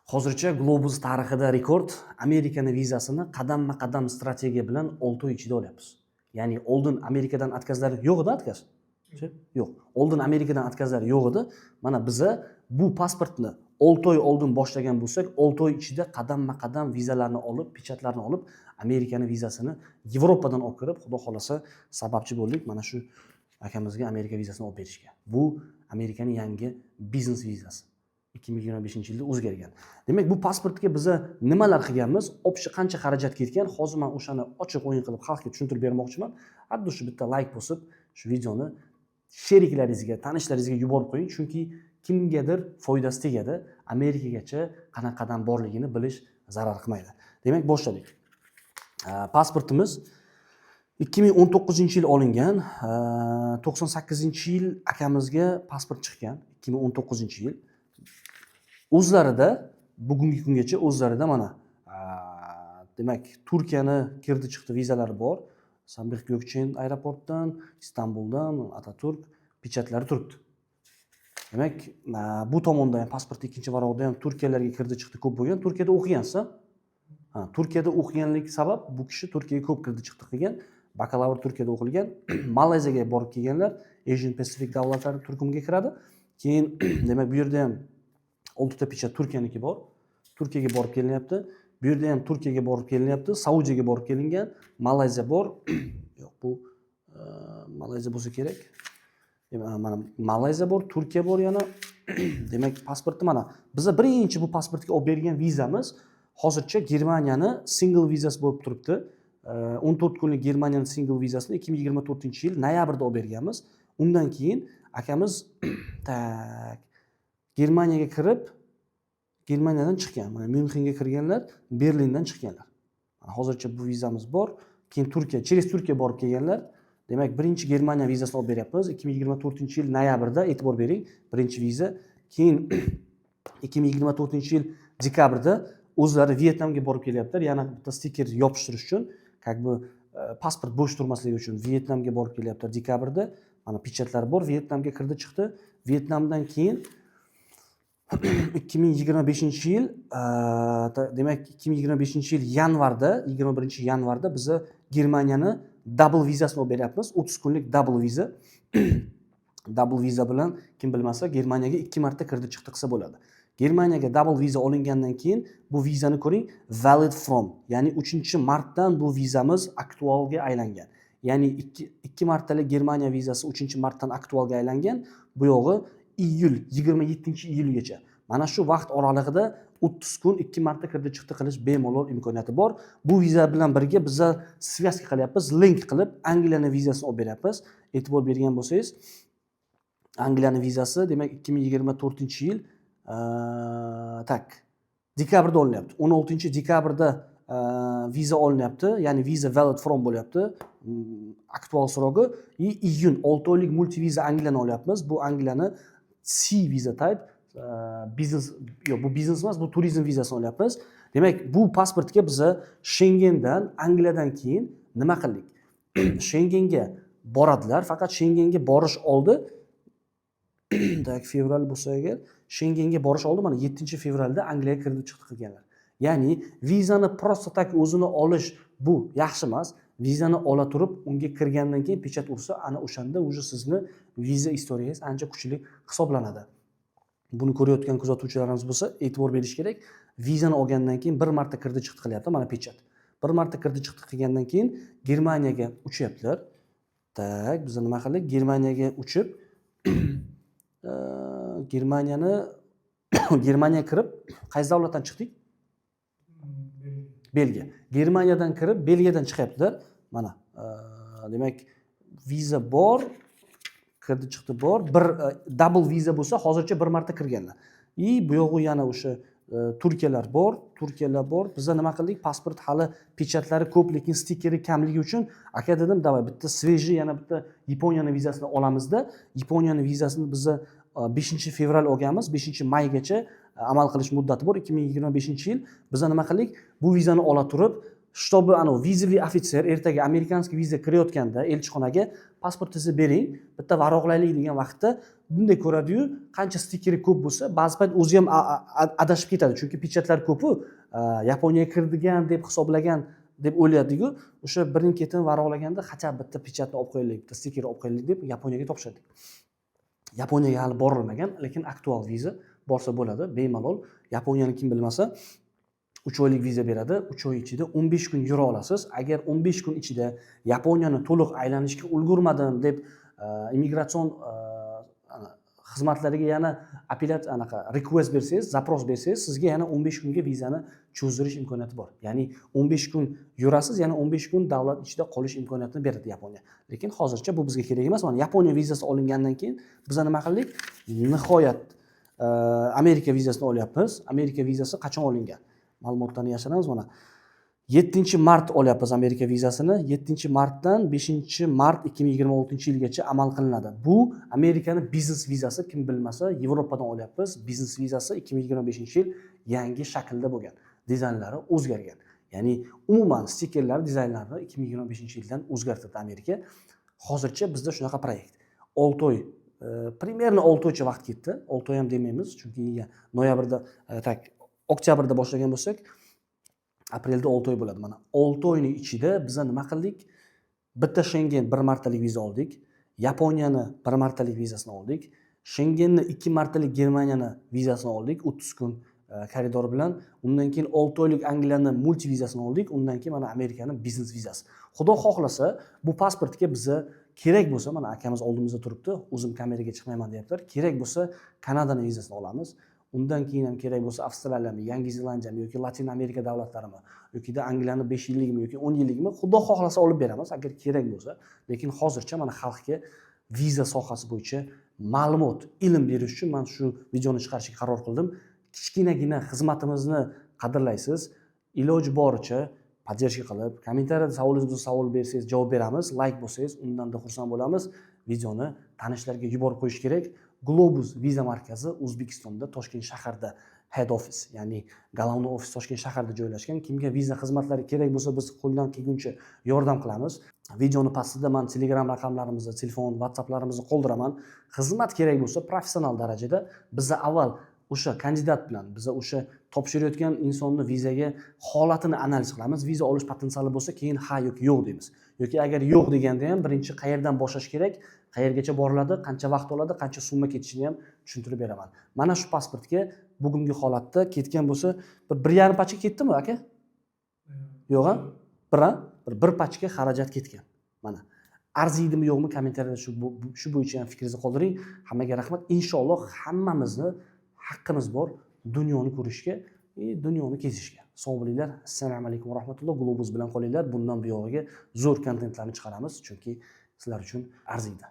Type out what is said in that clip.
Hozircha Globus tarixida rekord Amerikani vizasini qadamma-qadam strategiya bilan 6 oy ichida olyapmiz. Ya'ni oldin Amerikadan atkazlar yo'q edi, atkaz. Yo'q. Oldin Amerikadan atkazlar yo'q edi. Mana biza bu pasportni 6 oy oldin boshlagan bo'lsak, 6 oy ichida qadamma-qadam vizalarni olib, pechatlarni olib, Amerikani vizasini Yevropadan olib kirib, xudo xolasa sababchi bo'ldik mana shu akamizga Amerika vizasini olib berishga. Bu Amerikaning yangi biznes vizasi. 2025-yilda o'zgargan. Demak, bu pasportga biza nimalar qilganmiz, obshi qancha xarajat ketgan, hozir men o'shani ochiq o'yin qilib xalqqa tushuntirib bermoqchiman. Hadda shu bitta like bosib, shu videoni sheriklaringizga, tanishlaringizga yuborib qo'ying, chunki kimgadir foydasi tegadi. Amerikagacha qanaqadan borligini bilish zarar qilmaydi. Demak, boshladik. Pasportimiz 2019-yil olingan, 98-yil akamizga pasport chiqqan, 2019-yil. O'zlarida bugungi kungacha o'zlarida mana demak Turkiyani kirdi chiqdi vizalari bor. Sambiq Gökçen aeroportdan, Istanbuldan, Ataturk pechatlari turibdi. Demak, bu tomonda ham pasport ikkinchi varog'ida ham Turkiyalarga kirdi chiqdi ko'p bo'lgan. Turkiyada o'qigansiz? Turkiyada o'qiganlik sabab bu kishi Turkiyaga ko'p kirdi chiqdi qilgan. Bakalavr Turkiyada o'qilgan. Malayziyaga borib kelganlar, Asian Pacific davlatlari turkumiga kiradi. Keyin demak bu yerda ham 6 ta pechat Turkiyaniki bor. Turkiyaga borib kelinyapti. Bu yerda ham Turkiyaga borib kelinyapti. Saudiyaga borib kelingan. Malayziya bor. Yo'q, bu Malayziya bo'lsa kerak. Mana Malayziya bor, Turkiya bor yana. Demak, pasportni mana biza birinchi bu pasportga olib bergan vizamiz hozircha Germaniyani single vizasi bo'lib turibdi. 14 kunlik Germaniyani single vizasini 2024-yil noyabrda olib berganmiz. Undan keyin akamiz Germaniyaga kirib, Germaniyadan chiqqan. Mana Münchenga kirganlar, Berlindan chiqqanlar. Hozircha bu vizamiz bor. Keyin Turkiya, через Turkiya borib kelganlar. Demak, birinchi Germaniya vizasini olib beryapmiz. 2024-yil noyabrda e'tibor bering, birinchi viza. Keyin 2024-yil dekabrda o'zlari Vyetnamga borib kelyaptilar. Yana bitta stiker yopishtirish uchun, pasport bo'sh turmasligi uchun Vyetnamga borib kelyaptilar dekabrda. Mana pechatlari bor, Vyetnamga kirdi chiqdi. Vyetnamdan keyin 2025-yil demak 2025-yil yanvarda 21-yanvarda biza Germaniyani double vizasini olib beryapmiz. 30 kunlik double viza. Double viza bilan kim bilmasa Germaniyaga 2 marta kirdi chiqdi qilsa bo'ladi. Germaniyaga double viza olingandan keyin bu vizani ko'ring, valid from, ya'ni 3-martdan bu vizamiz aktualga aylangan. Ya'ni 2 martalik Germaniya vizasi 3-martdan aktualga aylangan. Bu yog'i iyul 27-iyulgacha. Mana shu vaqt oralig'ida 30 kun 2 marta kirdi chiqdi qilish bemalol imkoniyati bor. Bu viza bilan birga biza svязка qilyapmiz, link qilib Angliyaning vizasini olib beryapmiz. E'tibor bergan bo'lsangiz, Angliyaning vizasi demak 2024-yil dekabrda olinyapti. 16-dekabrda viza olinyapti, ya'ni viza valid from bo'lyapti. Aktual srog'i iyun 6 oylik multiviza Angliyani olyapmiz. Bu Angliyani C visa type, biznes, yo'q, bu biznes emas, bu turizm vizasini olyapmiz. Demak, bu pasportga biza Schengendan, Angliyadan keyin nima qildik? Schengenga boradilar, faqat Schengenga borish oldi, fevral bo'lsa agar, Schengenga borish oldi mana 7-fevralda Angliyaga kirdi chiqdi qilganlar. Ya'ni vizani просто tak o'zini olish bu yaxshi emas. Vizani ola turib, unga kirgandan keyin pechat ursa, ana o'shanda уже sizni viza istoriyangiz ancha kuchli hisoblanadi. Buni ko'rayotgan kuzatuvchilarimiz bo'lsa, e'tibor berish kerak. Vizani olgandan keyin bir marta kirdi chiqdi qilyapti, mana pechat. Bir marta kirdi chiqdi qilgandan keyin Germaniyaga uchyaptilar. Biz nima qildik? Germaniyaga uchib Germaniyaga kirib, qaysi davlatdan chiqdik? Belgiya. Germaniyadan kirib, Belgiyadan chiqyaptilar. Mana, demak, viza bor, kirdi chiqdi bor. Bir double viza bo'lsa, hozircha bir marta kirganlar. Bu yog'i yana o'sha Turkiyalar bor. Bizda nima qildik? Pasport hali pechatlari ko'p, lekin stikeri kamligi uchun aka dedim, davay bitta sveji yana bitta Yaponiyaning vizasini olamizda. Yaponiyaning vizasini biza 5-fevral olganmiz, 5-maygacha amal qilish muddati bor. 2025-yil biza nima qildik? Bu vizani ola turib shtobi vizaviy ofitser ertaga amerikanskiy viza kirayotganda elchixonaga pasportingizni bering, bitta varaqlaylik degan vaqtda bunday ko'radi-yu, qancha stikeri ko'p bo'lsa, ba'zi payt o'zi ham adashib ketadi, chunki pechatlar ko'p-u, Yaponiyaga kirdigan deb hisoblagan deb o'yladiku, o'sha birin-ketin varaqlaganda qachon bitta pechatni olib qo'yaylik, bitta stiker olib qo'yaylik deb Yaponiyaga topshirdik. Yaponiyaga hali borilmagan, lekin aktual viza borsa bo'ladi, bemalol. Yaponiyani kim bilmasa 3 oylik viza beradi. 3 oy ichida 15 kun yura olasiz. Agar 15 kun ichida Yaponiyani to'liq aylanishga ulgurmadim deb immigratsion xizmatlariga yana request bersangiz, zapros bersangiz, sizga yana 15 kunga vizani cho'zdirish imkoniyati bor. Ya'ni 15 kun yurasiz, yana 15 kun davlat ichida qolish imkoniyatini beradi Yaponiya. Lekin hozircha bu bizga kerak emas. Mana Yaponiya vizasi olingandan keyin biz nima qildik? Nihoyat Amerika vizasini olyapmiz. Amerika vizasi qachon olingan? Ma'lumotlarni yashiramiz mana. 7-mart olyapmiz Amerika vizasini. 7-martdan 5-mart 2026-yilgacha amal qilinadi. Bu Amerikaning biznes vizasi, kim bilmasa, Yevropadan olyapmiz. Biznes vizasi 2025-yil yangi shaklda bo'lgan. Dizaynlari o'zgargan. Ya'ni umuman stikerlar dizaynlarini 2025-yildan o'zgartirdi Amerika. Hozircha bizda shunaqa proyekt. 6 oy, примерно 6 oycha vaqt ketdi. 6 oy ham demaymiz, chunki noyabrda, oktyabrda boshlagan bo'lsak, aprelda 6 oy bo'ladi. Mana 6 oyning ichida biz nima qildik? Bitta Schengen 1 martalik viza oldik. Yaponiyani 1 martalik vizasini oldik. Schengenni 2 martalik Germaniyani vizasini oldik 30 kun koridor bilan. Undan keyin 6 oylik Angliyani multi vizasini oldik. Undan keyin mana Amerikaning biznes vizasi. Xudo xohlasa, bu pasportga biza kerak bo'lsa, mana akamiz oldimizda turibdi, o'zim kameraga chiqmayman deyaptilar. Kerak bo'lsa Kanadaning vizasini olamiz. Undan keyin ham kerak bo'lsa Avstraliyami, Yangi Zelandiyami yoki Latin Amerika davlatlarimi yoki Angliyani 5 yillikmi yoki 10 yillikmi, xudo xohlasa olib beramiz agar kerak bo'lsa. Lekin hozircha mana xalqga viza sohasi bo'yicha ma'lumot, ilm berish uchun men shu videoni chiqarishga qaror qildim. Kichkinagina xizmatimizni qadrlaysiz, iloji boricha podдержка qilib, kommentariyada savolingiz bo'lsa savol bersangiz javob beramiz, like bo'lsangiz undan da xursand bo'lamiz. Videoni tanishlarga yuborib qo'yish kerak. Globus viza markazi O'zbekistonda, Toshkent shahrida head office, ya'ni головной ofis Toshkent shahrida joylashgan. Kimga viza xizmatlari kerak bo'lsa, biz qo'ldan kelguncha yordam qilamiz. Videoni pastida men Telegram raqamlarimizni, telefon, WhatsApplarimizni qoldiraman. Xizmat kerak bo'lsa, professional darajada biza avval o'sha kandidat bilan, biza o'sha topshirayotgan insonni vizaga holatini analiz qilamiz. Viza olish potensiali bo'lsa, keyin ha yoki yo'q deymiz. Yoki agar yo'q deganda ham birinchi qayerdan boshlash kerak, qayergacha boriladi, qancha vaqt oladi, qancha summa ketishini ham tushuntirib beraman. Mana shu pasportga bugungi holatda ketgan bo'lsa, 1,5 pachka ketdimi, aka? Yo'q-a? Bir pachka xarajat ketgan. Mana. Arziydimi yo'qmi, kommentariyada shu bo'yicha ham fikringizni qoldiring. Hammaga rahmat. Inshaalloh hammamizni haqqimiz bor dunyoni ko'rishga, dunyoni kezishga. Sog' bo'linglar. Assalomu alaykum va rahmatulloh. Globus bilan qolinglar. Bundan buyog'iga zo'r kontentlarni chiqaramiz, chunki sizlar uchun arziydi.